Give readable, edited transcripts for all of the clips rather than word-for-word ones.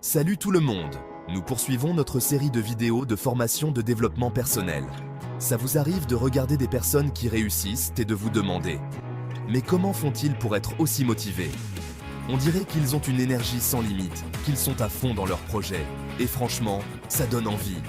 Salut tout le monde! Nous poursuivons notre série de vidéos de formation de développement personnel. Ça vous arrive de regarder des personnes qui réussissent et de vous demander « Mais comment font-ils pour être aussi motivés ?» On dirait qu'ils ont une énergie sans limite, qu'ils sont à fond dans leur projet. Et franchement, ça donne envie.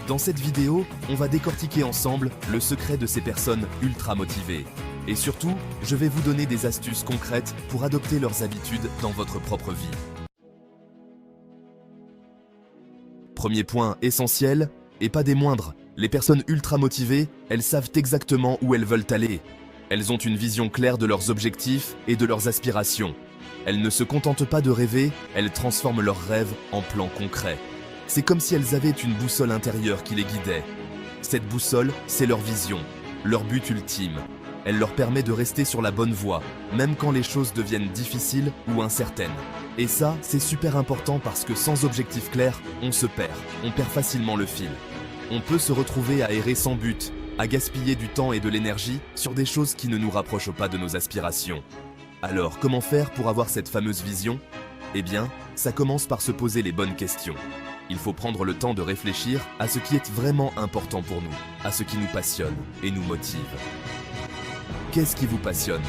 Dans cette vidéo, on va décortiquer ensemble le secret de ces personnes ultra motivées. Et surtout, je vais vous donner des astuces concrètes pour adopter leurs habitudes dans votre propre vie. Premier point essentiel, et pas des moindres, les personnes ultra motivées, elles savent exactement où elles veulent aller. Elles ont une vision claire de leurs objectifs et de leurs aspirations. Elles ne se contentent pas de rêver, elles transforment leurs rêves en plans concrets. C'est comme si elles avaient une boussole intérieure qui les guidait. Cette boussole, c'est leur vision, leur but ultime. Elle leur permet de rester sur la bonne voie, même quand les choses deviennent difficiles ou incertaines. Et ça, c'est super important parce que sans objectif clair, on se perd. On perd facilement le fil. On peut se retrouver à errer sans but, à gaspiller du temps et de l'énergie sur des choses qui ne nous rapprochent pas de nos aspirations. Alors, comment faire pour avoir cette fameuse vision ? Eh bien, ça commence par se poser les bonnes questions. Il faut prendre le temps de réfléchir à ce qui est vraiment important pour nous, à ce qui nous passionne et nous motive. Qu'est-ce qui vous passionne ?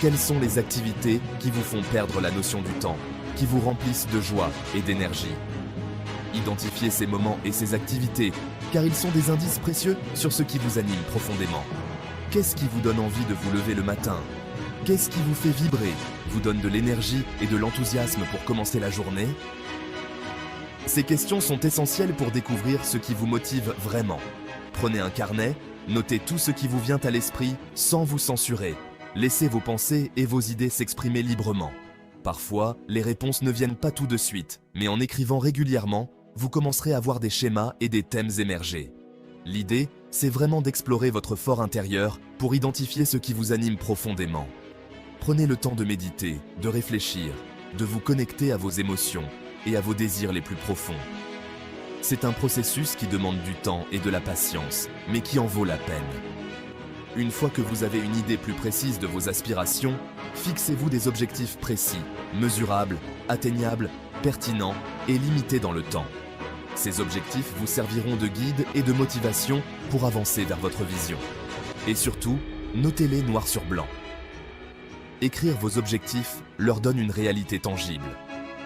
Quelles sont les activités qui vous font perdre la notion du temps, qui vous remplissent de joie et d'énergie ? Identifiez ces moments et ces activités, car ils sont des indices précieux sur ce qui vous anime profondément. Qu'est-ce qui vous donne envie de vous lever le matin ? Qu'est-ce qui vous fait vibrer, vous donne de l'énergie et de l'enthousiasme pour commencer la journée ? Ces questions sont essentielles pour découvrir ce qui vous motive vraiment. Prenez un carnet, notez tout ce qui vous vient à l'esprit sans vous censurer. Laissez vos pensées et vos idées s'exprimer librement. Parfois, les réponses ne viennent pas tout de suite, mais en écrivant régulièrement, vous commencerez à voir des schémas et des thèmes émerger. L'idée, c'est vraiment d'explorer votre fort intérieur pour identifier ce qui vous anime profondément. Prenez le temps de méditer, de réfléchir, de vous connecter à vos émotions et à vos désirs les plus profonds. C'est un processus qui demande du temps et de la patience, mais qui en vaut la peine. Une fois que vous avez une idée plus précise de vos aspirations, fixez-vous des objectifs précis, mesurables, atteignables, pertinents et limités dans le temps. Ces objectifs vous serviront de guide et de motivation pour avancer vers votre vision. Et surtout, notez-les noir sur blanc. Écrire vos objectifs leur donne une réalité tangible.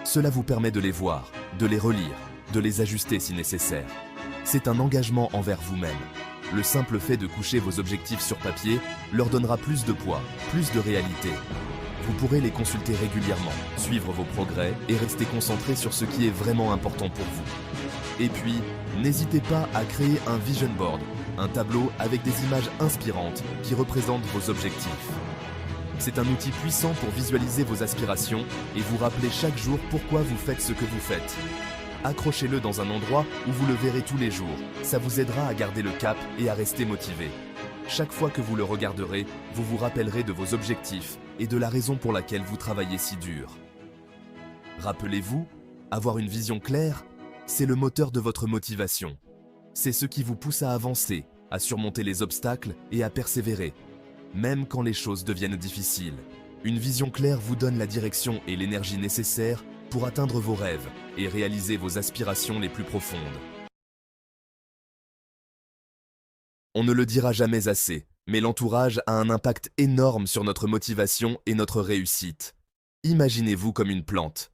Cela vous permet de les voir, de les relire, de les ajuster si nécessaire. C'est un engagement envers vous-même. Le simple fait de coucher vos objectifs sur papier leur donnera plus de poids, plus de réalité. Vous pourrez les consulter régulièrement, suivre vos progrès et rester concentré sur ce qui est vraiment important pour vous. Et puis, n'hésitez pas à créer un vision board, un tableau avec des images inspirantes qui représentent vos objectifs. C'est un outil puissant pour visualiser vos aspirations et vous rappeler chaque jour pourquoi vous faites ce que vous faites. Accrochez-le dans un endroit où vous le verrez tous les jours. Ça vous aidera à garder le cap et à rester motivé. Chaque fois que vous le regarderez, vous vous rappellerez de vos objectifs et de la raison pour laquelle vous travaillez si dur. Rappelez-vous, avoir une vision claire, c'est le moteur de votre motivation. C'est ce qui vous pousse à avancer, à surmonter les obstacles et à persévérer. Même quand les choses deviennent difficiles, une vision claire vous donne la direction et l'énergie nécessaires pour atteindre vos rêves et réaliser vos aspirations les plus profondes. On ne le dira jamais assez, mais l'entourage a un impact énorme sur notre motivation et notre réussite. Imaginez-vous comme une plante.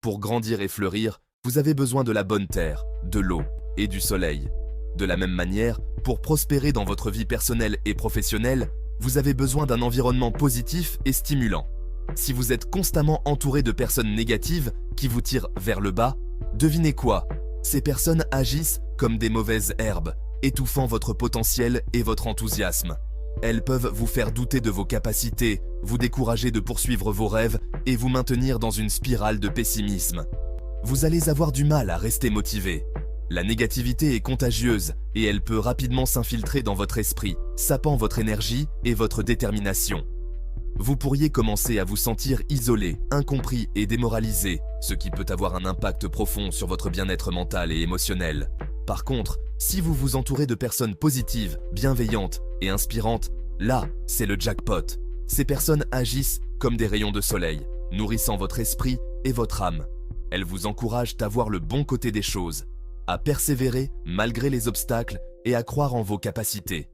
Pour grandir et fleurir, vous avez besoin de la bonne terre, de l'eau et du soleil. De la même manière, pour prospérer dans votre vie personnelle et professionnelle, vous avez besoin d'un environnement positif et stimulant. Si vous êtes constamment entouré de personnes négatives qui vous tirent vers le bas, devinez quoi ? Ces personnes agissent comme des mauvaises herbes, étouffant votre potentiel et votre enthousiasme. Elles peuvent vous faire douter de vos capacités, vous décourager de poursuivre vos rêves et vous maintenir dans une spirale de pessimisme. Vous allez avoir du mal à rester motivé. La négativité est contagieuse et elle peut rapidement s'infiltrer dans votre esprit, sapant votre énergie et votre détermination. Vous pourriez commencer à vous sentir isolé, incompris et démoralisé, ce qui peut avoir un impact profond sur votre bien-être mental et émotionnel. Par contre, si vous vous entourez de personnes positives, bienveillantes et inspirantes, là, c'est le jackpot. Ces personnes agissent comme des rayons de soleil, nourrissant votre esprit et votre âme. Elles vous encouragent à voir le bon côté des choses, à persévérer malgré les obstacles et à croire en vos capacités.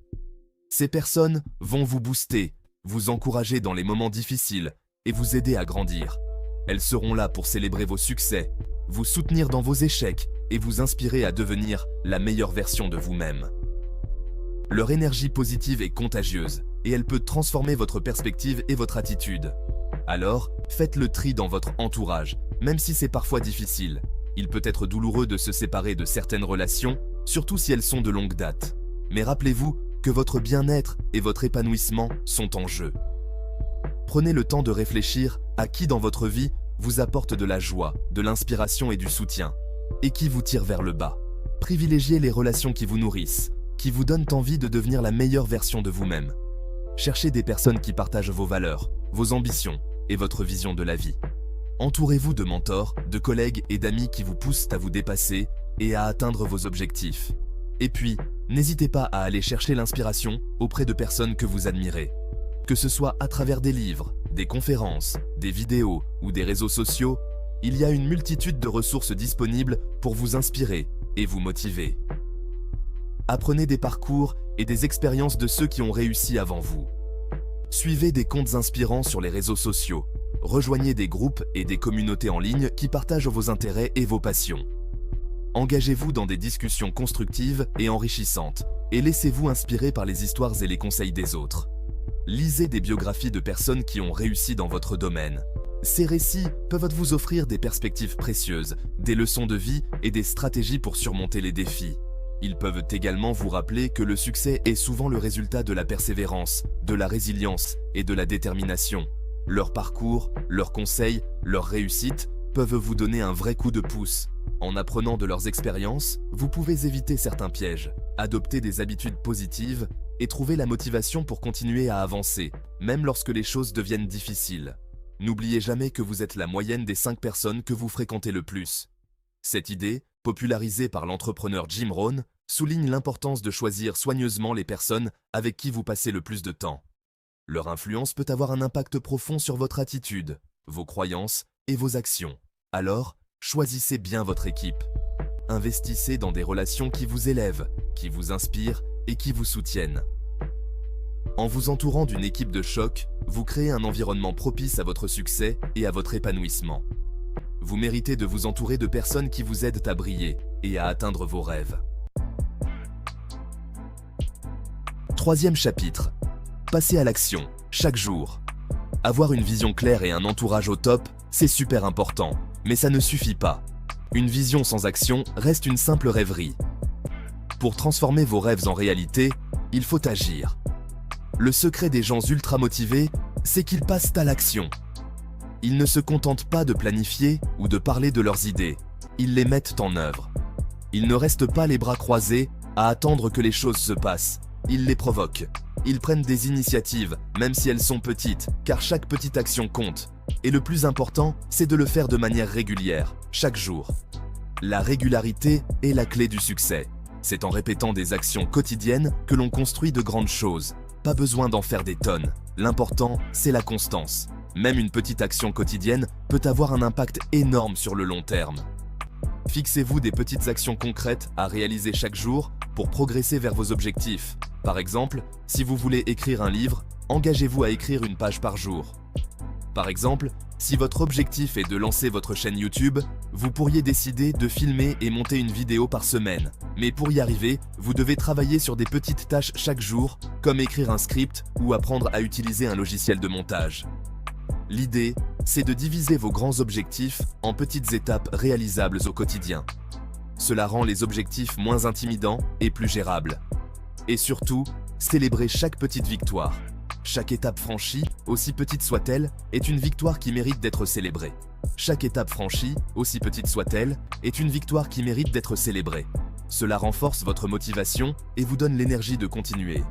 Ces personnes vont vous booster, vous encourager dans les moments difficiles et vous aider à grandir. Elles seront là pour célébrer vos succès, vous soutenir dans vos échecs et vous inspirer à devenir la meilleure version de vous-même. Leur énergie positive est contagieuse et elle peut transformer votre perspective et votre attitude. Alors, faites le tri dans votre entourage, même si c'est parfois difficile. Il peut être douloureux de se séparer de certaines relations, surtout si elles sont de longue date. Mais rappelez-vous que votre bien-être et votre épanouissement sont en jeu. Prenez le temps de réfléchir à qui dans votre vie vous apporte de la joie, de l'inspiration et du soutien, et qui vous tire vers le bas. Privilégiez les relations qui vous nourrissent, qui vous donnent envie de devenir la meilleure version de vous-même. Cherchez des personnes qui partagent vos valeurs, vos ambitions et votre vision de la vie. Entourez-vous de mentors, de collègues et d'amis qui vous poussent à vous dépasser et à atteindre vos objectifs. Et puis, n'hésitez pas à aller chercher l'inspiration auprès de personnes que vous admirez. Que ce soit à travers des livres, des conférences, des vidéos ou des réseaux sociaux, il y a une multitude de ressources disponibles pour vous inspirer et vous motiver. Apprenez des parcours et des expériences de ceux qui ont réussi avant vous. Suivez des comptes inspirants sur les réseaux sociaux. Rejoignez des groupes et des communautés en ligne qui partagent vos intérêts et vos passions. Engagez-vous dans des discussions constructives et enrichissantes et laissez-vous inspirer par les histoires et les conseils des autres. Lisez des biographies de personnes qui ont réussi dans votre domaine. Ces récits peuvent vous offrir des perspectives précieuses, des leçons de vie et des stratégies pour surmonter les défis. Ils peuvent également vous rappeler que le succès est souvent le résultat de la persévérance, de la résilience et de la détermination. Leur parcours, leurs conseils, leurs réussites peuvent vous donner un vrai coup de pouce. En apprenant de leurs expériences, vous pouvez éviter certains pièges, adopter des habitudes positives et trouver la motivation pour continuer à avancer, même lorsque les choses deviennent difficiles. N'oubliez jamais que vous êtes la moyenne des 5 personnes que vous fréquentez le plus. Cette idée, popularisée par l'entrepreneur Jim Rohn, souligne l'importance de choisir soigneusement les personnes avec qui vous passez le plus de temps. Leur influence peut avoir un impact profond sur votre attitude, vos croyances et vos actions. Alors, choisissez bien votre équipe. Investissez dans des relations qui vous élèvent, qui vous inspirent et qui vous soutiennent. En vous entourant d'une équipe de choc, vous créez un environnement propice à votre succès et à votre épanouissement. Vous méritez de vous entourer de personnes qui vous aident à briller et à atteindre vos rêves. Troisième chapitre. Passez à l'action, chaque jour. Avoir une vision claire et un entourage au top, c'est super important, mais ça ne suffit pas. Une vision sans action reste une simple rêverie. Pour transformer vos rêves en réalité, il faut agir. Le secret des gens ultra motivés, c'est qu'ils passent à l'action. Ils ne se contentent pas de planifier ou de parler de leurs idées, ils les mettent en œuvre. Ils ne restent pas les bras croisés à attendre que les choses se passent, ils les provoquent. Ils prennent des initiatives, même si elles sont petites, car chaque petite action compte. Et le plus important, c'est de le faire de manière régulière, chaque jour. La régularité est la clé du succès. C'est en répétant des actions quotidiennes que l'on construit de grandes choses. Pas besoin d'en faire des tonnes. L'important, c'est la constance. Même une petite action quotidienne peut avoir un impact énorme sur le long terme. Fixez-vous des petites actions concrètes à réaliser chaque jour pour progresser vers vos objectifs. Par exemple, si vous voulez écrire un livre, engagez-vous à écrire une page par jour. Par exemple, si votre objectif est de lancer votre chaîne YouTube, vous pourriez décider de filmer et monter une vidéo par semaine. Mais pour y arriver, vous devez travailler sur des petites tâches chaque jour, comme écrire un script ou apprendre à utiliser un logiciel de montage. L'idée, c'est de diviser vos grands objectifs en petites étapes réalisables au quotidien. Cela rend les objectifs moins intimidants et plus gérables. Et surtout, célébrez chaque petite victoire. Chaque étape franchie, aussi petite soit-elle, est une victoire qui mérite d'être célébrée. Chaque étape franchie, aussi petite soit-elle, est une victoire qui mérite d'être célébrée. Cela renforce votre motivation et vous donne l'énergie de continuer.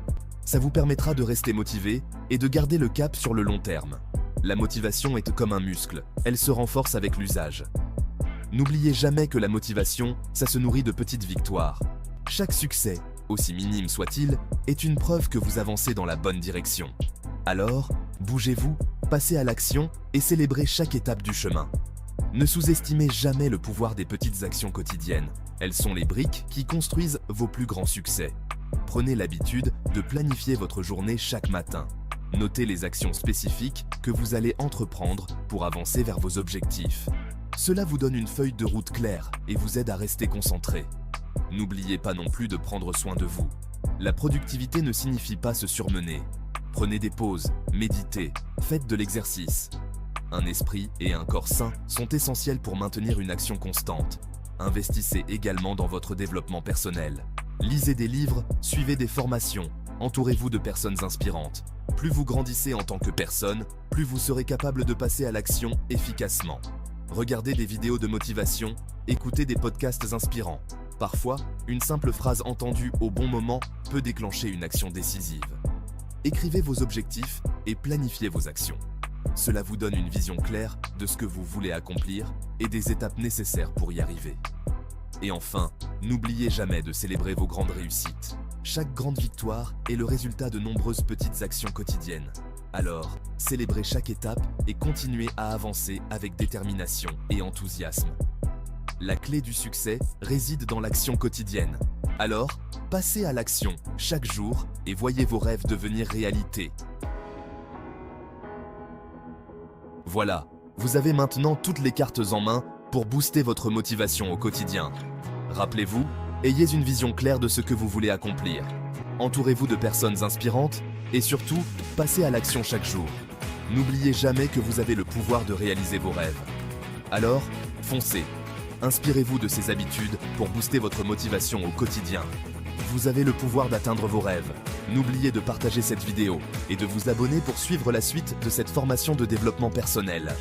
Ça vous permettra de rester motivé et de garder le cap sur le long terme. La motivation est comme un muscle, elle se renforce avec l'usage. N'oubliez jamais que la motivation, ça se nourrit de petites victoires. Chaque succès, aussi minime soit-il, est une preuve que vous avancez dans la bonne direction. Alors, bougez-vous, passez à l'action et célébrez chaque étape du chemin. Ne sous-estimez jamais le pouvoir des petites actions quotidiennes. Elles sont les briques qui construisent vos plus grands succès. Prenez l'habitude de planifier votre journée chaque matin. Notez les actions spécifiques que vous allez entreprendre pour avancer vers vos objectifs. Cela vous donne une feuille de route claire et vous aide à rester concentré. N'oubliez pas non plus de prendre soin de vous. La productivité ne signifie pas se surmener. Prenez des pauses, méditez, faites de l'exercice. Un esprit et un corps sains sont essentiels pour maintenir une action constante. Investissez également dans votre développement personnel. Lisez des livres, suivez des formations, entourez-vous de personnes inspirantes. Plus vous grandissez en tant que personne, plus vous serez capable de passer à l'action efficacement. Regardez des vidéos de motivation, écoutez des podcasts inspirants. Parfois, une simple phrase entendue au bon moment peut déclencher une action décisive. Écrivez vos objectifs et planifiez vos actions. Cela vous donne une vision claire de ce que vous voulez accomplir et des étapes nécessaires pour y arriver. Et enfin, n'oubliez jamais de célébrer vos grandes réussites. Chaque grande victoire est le résultat de nombreuses petites actions quotidiennes. Alors, célébrez chaque étape et continuez à avancer avec détermination et enthousiasme. La clé du succès réside dans l'action quotidienne. Alors, passez à l'action chaque jour et voyez vos rêves devenir réalité. Voilà, vous avez maintenant toutes les cartes en main pour booster votre motivation au quotidien. Rappelez-vous, ayez une vision claire de ce que vous voulez accomplir. Entourez-vous de personnes inspirantes et surtout, passez à l'action chaque jour. N'oubliez jamais que vous avez le pouvoir de réaliser vos rêves. Alors, foncez. Inspirez-vous de ces habitudes pour booster votre motivation au quotidien. Vous avez le pouvoir d'atteindre vos rêves. N'oubliez de partager cette vidéo et de vous abonner pour suivre la suite de cette formation de développement personnel.